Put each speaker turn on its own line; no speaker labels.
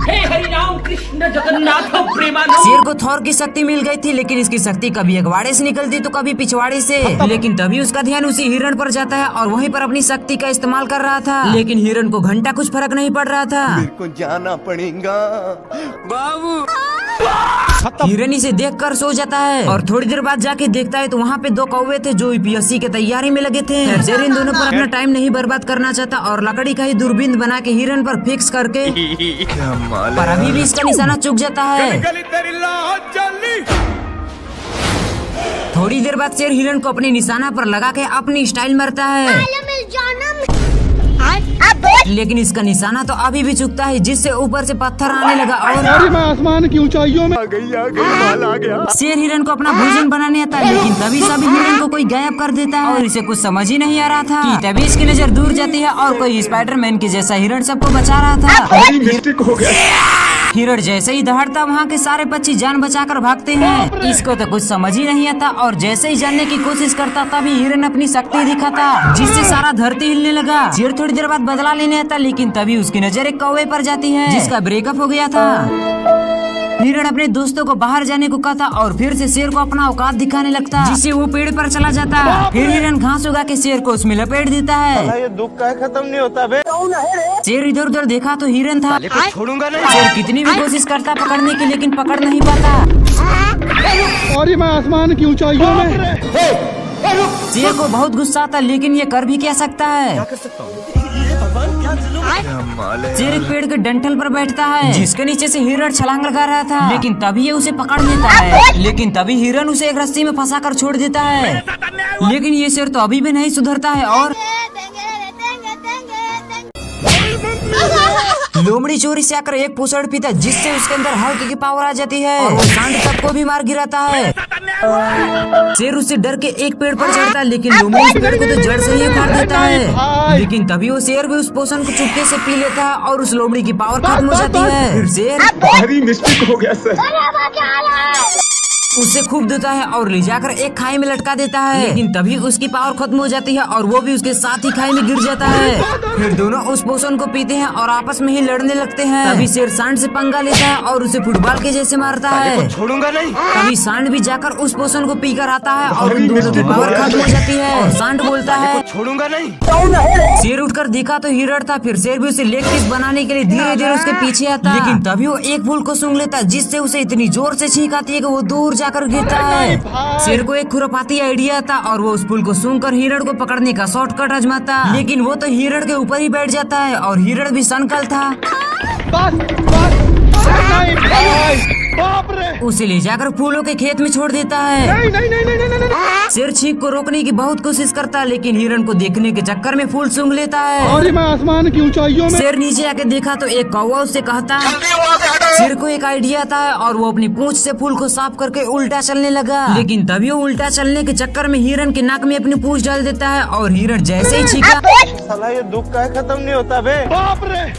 हे हरि राम कृष्ण जगन्नाथ प्रेमानंद।
शेर को थॉर की शक्ति मिल गई थी, लेकिन इसकी शक्ति कभी अगवाड़े से निकलती तो कभी पिछवाड़े से। लेकिन तभी उसका ध्यान उसी हिरण पर जाता है और वहीं पर अपनी शक्ति का इस्तेमाल कर रहा था। लेकिन हिरण को घंटा कुछ फर्क नहीं पड़ रहा था।
मेरे को जाना पड़ेगा बाबू।
हिरण इसे देखकर सो जाता है और थोड़ी देर बाद जाके देखता है तो वहाँ पे दो कौवे थे जो यूपीएससी के तैयारी में लगे थे। शेर इन दोनों पर अपना टाइम नहीं बर्बाद करना चाहता और लकड़ी का ही दूरबीन बना के हिरण पर फिक्स करके, पर अभी भी इसका निशाना चूक जाता है। थोड़ी देर बाद शेर हिरण को अपने निशाना पर लगा के अपनी स्टाइल मारता है, लेकिन इसका निशाना तो अभी भी चुकता है, जिससे ऊपर से पत्थर आने लगा और
मैं आसमान की ऊंचाइयों में आ गया।
शेर हिरण को अपना भोजन बनाने आता है, लेकिन तभी सभी हिरण को कोई गायब कर देता है और इसे कुछ समझ ही नहीं आ रहा था कि तभी इसकी नजर दूर जाती है और कोई स्पाइडरमैन के जैसा हिरण सबको बचा रहा था।
मिस्टेक हो गया।
हिरण जैसे ही दहाड़ता वहाँ के सारे पक्षी जान बचाकर भागते हैं। इसको तो कुछ समझ ही नहीं आता और जैसे ही जानने की कोशिश करता तभी हिरण अपनी शक्ति दिखाता, जिससे सारा धरती हिलने लगा। शेर थोड़ी देर बाद बदला लेने आता, लेकिन तभी उसकी नजर एक कौवे पर जाती है जिसका ब्रेकअप हो गया था। हिरण अपने दोस्तों को बाहर जाने को कहता और फिर से शेर को अपना औकात दिखाने लगता, जिससे वो पेड़ पर चला जाता। फिर हिरण घास उगा के शेर को उसमें लपेट देता है।
ये दुख का खत्म नहीं होता बे।
शेर इधर उधर देखा तो हिरण था।
छोड़ूंगा नहीं।
शेर कितनी भी कोशिश करता पकड़ने की, लेकिन पकड़ नहीं पाता।
और मैं आसमान की ऊंचाइयों में।
शेर को बहुत गुस्सा आता, लेकिन ये कर भी क्या सकता है। शेर एक पेड़ के डंठल पर बैठता है, जिसके नीचे से हिरण छलांग लगा रहा था, लेकिन तभी ये उसे पकड़ लेता है। लेकिन तभी हिरण उसे एक रस्सी में फंसा कर छोड़ देता है। लेकिन ये शेर तो अभी भी नहीं सुधरता है और लोमड़ी चोरी से आकर एक पूछड़ पीता, जिससे उसके अंदर हल्क की पावर आ जाती है और वो सांड तक को भी मार गिराता है। शेर उससे डर के एक पेड़ पर चढ़ता है, लेकिन लोमड़ी उस पेड़ को तो जड़ से ही उखाड़ देता है। लेकिन तभी वो शेर भी उस पोषण को चुपके से पी लेता है और उस लोमड़ी की पावर खत्म हो जाती है। फिर शेर
भारी मिस्टेक हो गया सर।
उसे खूब देता है और ले जाकर एक खाई में लटका देता है, लेकिन तभी उसकी पावर खत्म हो जाती है और वो भी उसके साथ ही खाई में गिर जाता है। फिर दोनों उस पोषण को पीते हैं और आपस में ही लड़ने लगते हैं। तभी शेर सांड से पंगा लेता है और उसे फुटबॉल के जैसे मारता है।
छोड़ूंगा नहीं।
तभी सांड भी जाकर उस पोषण को पीकर आता है और उन दोनों की पावर खत्म हो जाती है और सांड बोलता है
छोड़ूंगा नहीं।
शेर उठकर देखा तो हिरण था। फिर शेर भी उसे लेग पीस बनाने के लिए धीरे धीरे उसके पीछे आता, लेकिन तभी वो एक फूल को सूंघ लेता, जिससे उसे इतनी जोर से छींक आती है कि वो दूर जाकर गिरता है। शेर को एक खुरापाती आइडिया था और वो उस फूल को सूंघकर हिरण को पकड़ने का शॉर्टकट आजमाता, लेकिन वो तो हिरण के ऊपर ही बैठ जाता है और हिरण भी सनकल था। उसे ले जाकर फूलों के खेत में छोड़ देता है। शेर छींक को रोकने की बहुत कोशिश करता है, लेकिन हिरण को देखने के चक्कर में फूल सूंघ लेता है।
और मैं आसमान की ऊंचाइयों में।
शेर नीचे आके देखा तो एक कौवा उससे कहता। शेर को एक आइडिया था और वो अपनी पूंछ से फूल को साफ करके उल्टा चलने लगा, लेकिन तभी वो उल्टा चलने के चक्कर में हिरण के नाक में अपनी पूंछ डाल देता है और हिरण जैसे ही छींका,
साला ये दुख का खत्म नहीं होता बे। बाप रे।